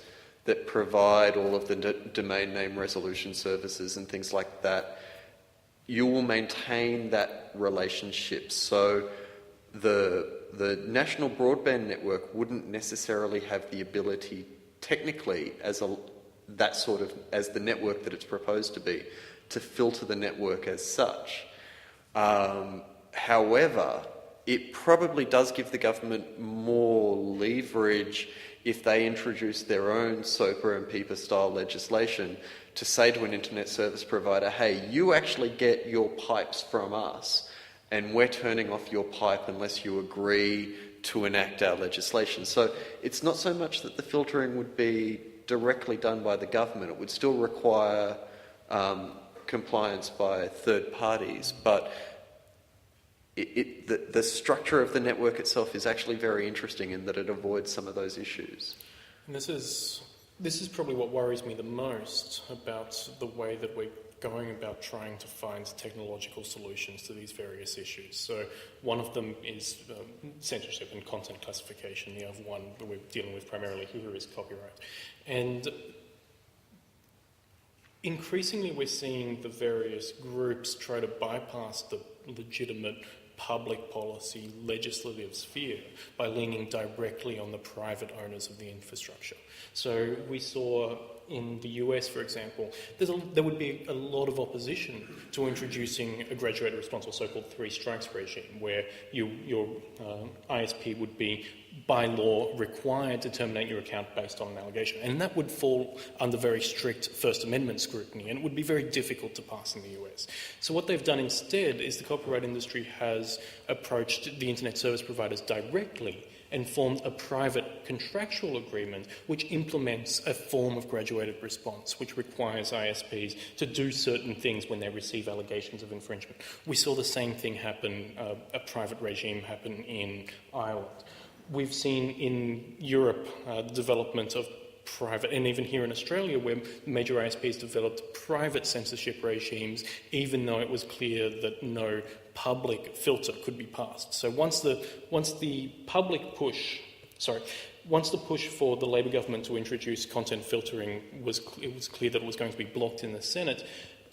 that provide all of the domain name resolution services and things like that. You will maintain that relationship. So the National Broadband Network wouldn't necessarily have the ability, technically, as the network that it's proposed to be, to filter the network as such. However, it probably does give the government more leverage if they introduce their own SOPA and PIPA style legislation to say to an internet service provider, hey, you actually get your pipes from us, and we're turning off your pipe unless you agree to enact our legislation. So it's not so much that the filtering would be directly done by the government. It would still require compliance by third parties, but the structure of the network itself is actually very interesting in that it avoids some of those issues. And this is probably what worries me the most about the way that we're going about trying to find technological solutions to these various issues. So one of them is censorship and content classification. The other one that we're dealing with primarily here is copyright. And increasingly we're seeing the various groups try to bypass the legitimate public policy legislative sphere by leaning directly on the private owners of the infrastructure. So we saw in the US, for example, there would be a lot of opposition to introducing a graduated response, or so-called three strikes regime, where your ISP would be, by law, required to terminate your account based on an allegation. And that would fall under very strict First Amendment scrutiny, and it would be very difficult to pass in the US. So what they've done instead is the copyright industry has approached the internet service providers directly and formed a private contractual agreement which implements a form of graduated response, which requires ISPs to do certain things when they receive allegations of infringement. We saw the same thing happen, a private regime happen in Ireland. We've seen in Europe the development of private, and even here in Australia, where major ISPs developed private censorship regimes, even though it was clear that no public filter could be passed. So once the push for the Labor government to introduce content filtering it was clear that it was going to be blocked in the Senate,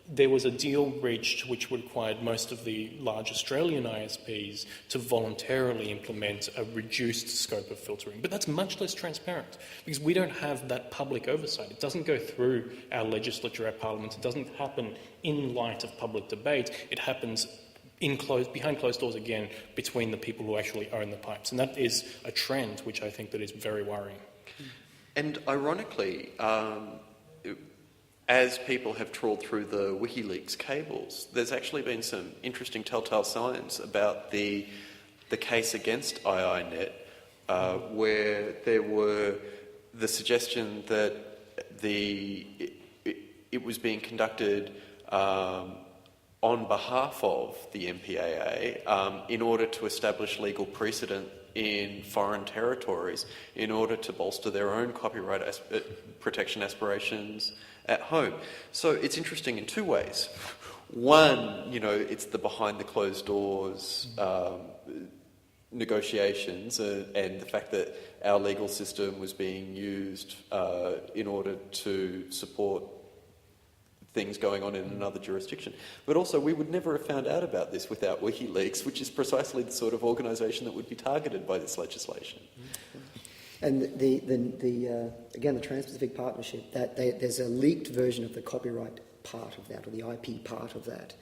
there was a deal reached which required most of the large Australian ISPs to voluntarily implement a reduced scope of filtering. But that's much less transparent because we don't have that public oversight. It doesn't go through our legislature, our parliament. It doesn't happen in light of public debate. It happens behind closed doors again between the people who actually own the pipes. And that is a trend which I think that is very worrying. And ironically, as people have trawled through the WikiLeaks cables, there's actually been some interesting telltale signs about the case against IINet, where there were the suggestion that it was being conducted on behalf of the MPAA in order to establish legal precedent in foreign territories in order to bolster their own copyright protection aspirations at home. So it's interesting in two ways. One, it's the behind the closed doors negotiations and the fact that our legal system was being used in order to support things going on in another jurisdiction. But also, we would never have found out about this without WikiLeaks, which is precisely the sort of organisation that would be targeted by this legislation. And again, the Trans-Pacific Partnership, there's a leaked version of the copyright part of that, or the IP part of that.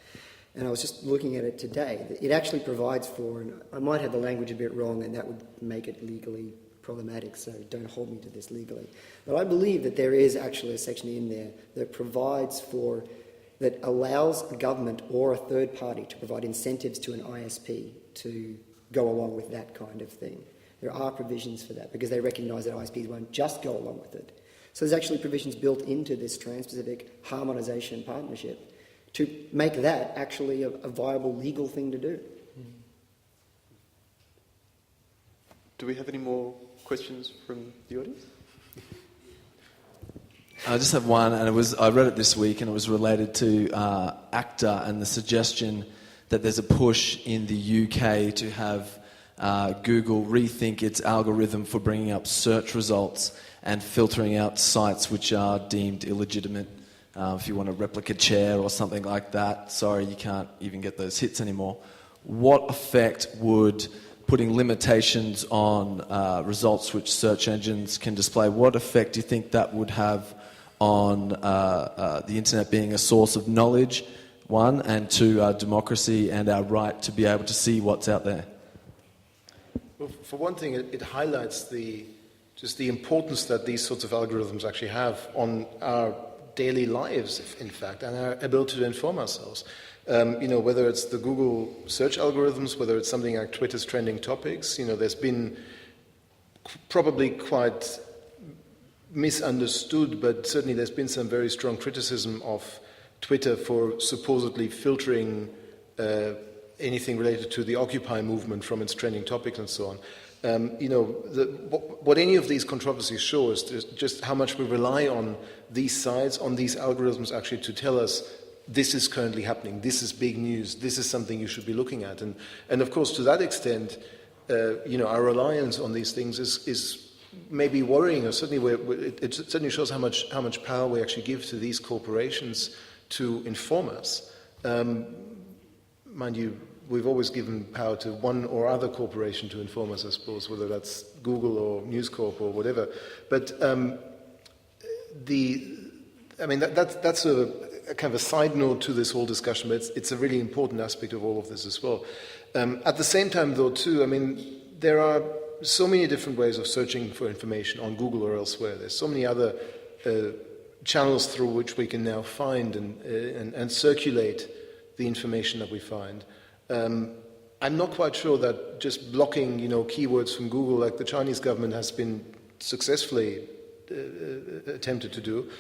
And I was just looking at it today. It actually provides for, and I might have the language a bit wrong, and that would make it legally problematic, so don't hold me to this legally. But I believe that there is actually a section in there that allows the government or a third party to provide incentives to an ISP to go along with that kind of thing. There are provisions for that because they recognise that ISPs won't just go along with it. So there's actually provisions built into this Trans-Pacific Harmonisation Partnership to make that actually a viable legal thing to do. Do we have any more questions from the audience? I just have one, and I read it this week, and it was related to ACTA and the suggestion that there's a push in the UK to have Google rethink its algorithm for bringing up search results and filtering out sites which are deemed illegitimate. If you want a replica chair or something like that, sorry, you can't even get those hits anymore. What effect would putting limitations on results which search engines can display, what effect do you think that would have on the internet being a source of knowledge? one, and two, our democracy and our right to be able to see what's out there? Well, for one thing, it highlights just the importance that these sorts of algorithms actually have on our daily lives, in fact, and our ability to inform ourselves. Whether it's the Google search algorithms, whether it's something like Twitter's trending topics, there's been probably quite misunderstood, but certainly there's been some very strong criticism of Twitter for supposedly filtering anything related to the Occupy movement from its trending topics and so on. What any of these controversies show is just how much we rely on these sites, on these algorithms actually to tell us this is currently happening, this is big news, this is something you should be looking at. And of course, to that extent, our reliance on these things is maybe worrying, or certainly it certainly shows how much power we actually give to these corporations to inform us. Mind you, we've always given power to one or other corporation to inform us, I suppose, whether that's Google or News Corp or whatever. But that's a kind of a side note to this whole discussion, but it's a really important aspect of all of this as well. At the same time, though, too, there are so many different ways of searching for information on Google or elsewhere. There's so many other channels through which we can now find and circulate the information that we find. I'm not quite sure that just blocking, keywords from Google, like the Chinese government has been successfully attempted to do,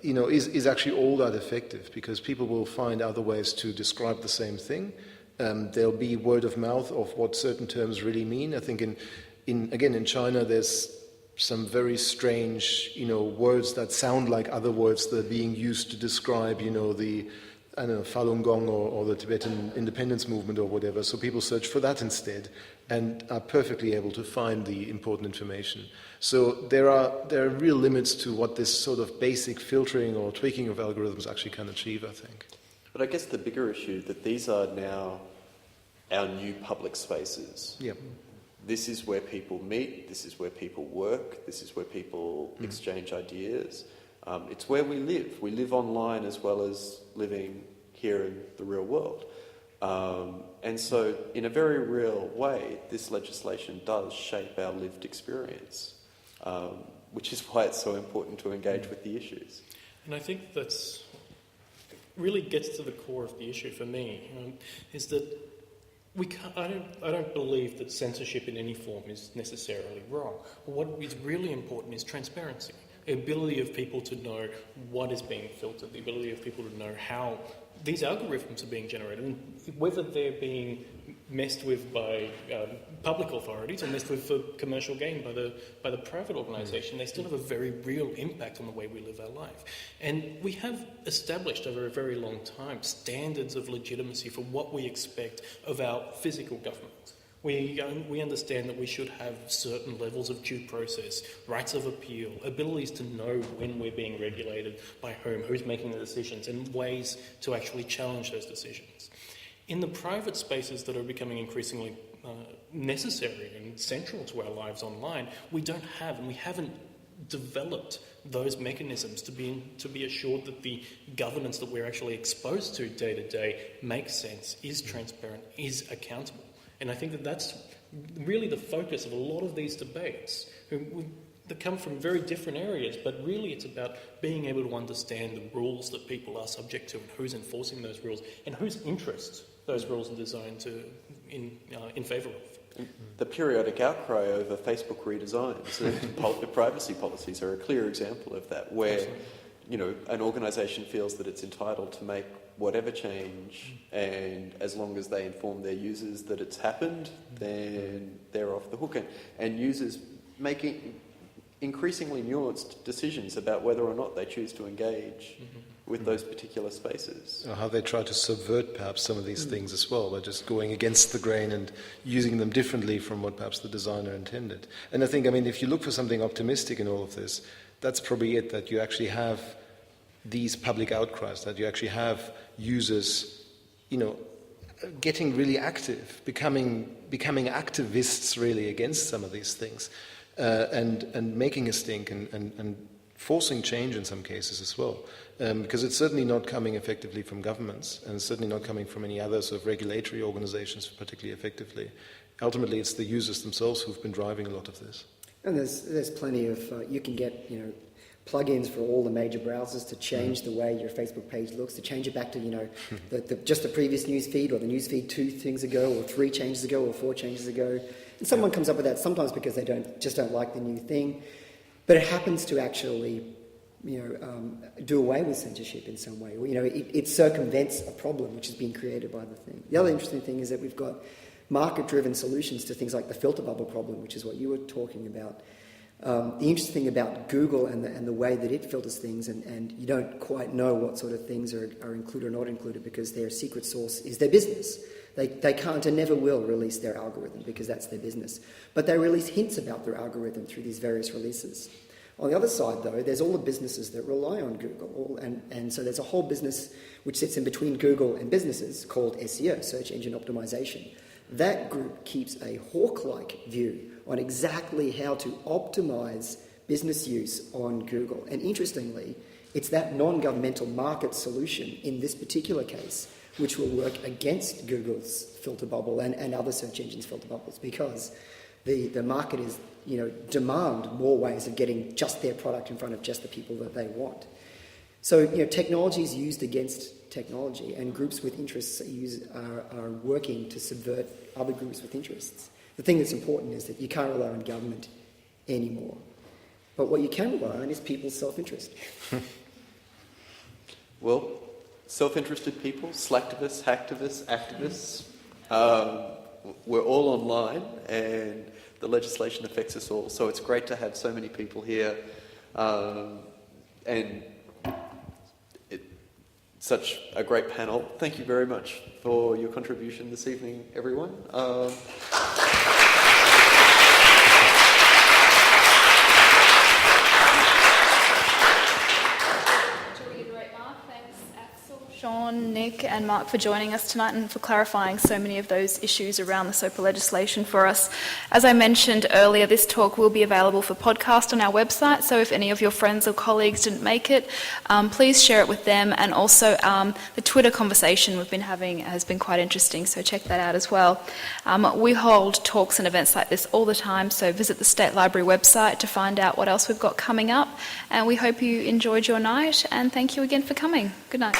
is actually all that effective, because people will find other ways to describe the same thing. There'll be word of mouth of what certain terms really mean. I think in China, there's some very strange, words that sound like other words that are being used to describe, the Falun Gong or the Tibetan independence movement or whatever. So people search for that instead and are perfectly able to find the important information. So there are real limits to what this sort of basic filtering or tweaking of algorithms actually can achieve, I think. But I guess the bigger issue that these are now our new public spaces. Yeah. This is where people meet, this is where people work, this is where people exchange ideas. It's where we live. We live online as well as living here in the real world. And so, in a very real way, this legislation does shape our lived experience, which is why it's so important to engage with the issues. And I think that's really gets to the core of the issue for me, is that I don't believe that censorship in any form is necessarily wrong. What is really important is transparency. The ability of people to know what is being filtered, the ability of people to know how these algorithms are being generated, and whether they're being messed with by public authorities or messed with for commercial gain by the private organisation, they still have a very real impact on the way we live our life. And we have established over a very long time standards of legitimacy for what we expect of our physical government. We understand that we should have certain levels of due process, rights of appeal, abilities to know when we're being regulated, by whom, who's making the decisions, and ways to actually challenge those decisions. In the private spaces that are becoming increasingly necessary and central to our lives online, we don't have, and we haven't developed those mechanisms to be assured that the governance that we're actually exposed to day to day makes sense, is transparent, is accountable. And I think that that's really the focus of a lot of these debates that come from very different areas, but really it's about being able to understand the rules that people are subject to and who's enforcing those rules and whose interests those rules are designed to in favour of. The periodic outcry over Facebook redesigns and privacy policies are a clear example of that, where an organisation feels that it's entitled to make whatever change, and as long as they inform their users that it's happened, then they're off the hook. And users making increasingly nuanced decisions about whether or not they choose to engage with those particular spaces. Or how they try to subvert perhaps some of these things as well, by just going against the grain and using them differently from what perhaps the designer intended. And I think, if you look for something optimistic in all of this, that's probably it, that you actually have these public outcries, that you actually have users, getting really active, becoming activists really against some of these things, and making a stink and forcing change in some cases as well. Because it's certainly not coming effectively from governments, and it's certainly not coming from any other sort of regulatory organizations particularly effectively. Ultimately, it's the users themselves who've been driving a lot of this. And there's plenty of, you can get, plugins for all the major browsers to change the way your Facebook page looks, to change it back to, just the previous news feed, or the news feed 2 things ago, or 3 changes ago, or 4 changes ago. And someone comes up with that sometimes because they don't like the new thing. But it happens to actually, do away with censorship in some way. It circumvents a problem which has been created by the thing. The other interesting thing is that we've got market-driven solutions to things like the filter bubble problem, which is what you were talking about. The interesting thing about Google and the way that it filters things, and you don't quite know what sort of things are included or not included because their secret source is their business. They can't and never will release their algorithm because that's their business. But they release hints about their algorithm through these various releases. On the other side, though, there's all the businesses that rely on Google, and so there's a whole business which sits in between Google and businesses called SEO, Search Engine Optimization. That group keeps a hawk-like view on exactly how to optimize business use on Google. And interestingly, it's that non-governmental market solution in this particular case which will work against Google's filter bubble and other search engines' filter bubbles, because the market is, demand more ways of getting just their product in front of just the people that they want. So, technology is used against technology, and groups with interests are working to subvert other groups with interests. The thing that's important is that you can't rely on government anymore. But what you can rely on is people's self-interest. Well, self-interested people, slacktivists, hacktivists, activists, we're all online, and the legislation affects us all. So it's great to have so many people here, and such a great panel. Thank you very much for your contribution this evening, everyone. Sean, Nick and Mark for joining us tonight and for clarifying so many of those issues around the SOPA legislation for us. As I mentioned earlier, this talk will be available for podcast on our website, so if any of your friends or colleagues didn't make it, please share it with them. And also the Twitter conversation we've been having has been quite interesting, so check that out as well. We hold talks and events like this all the time, so visit the State Library website to find out what else we've got coming up. And we hope you enjoyed your night, and thank you again for coming. Good night.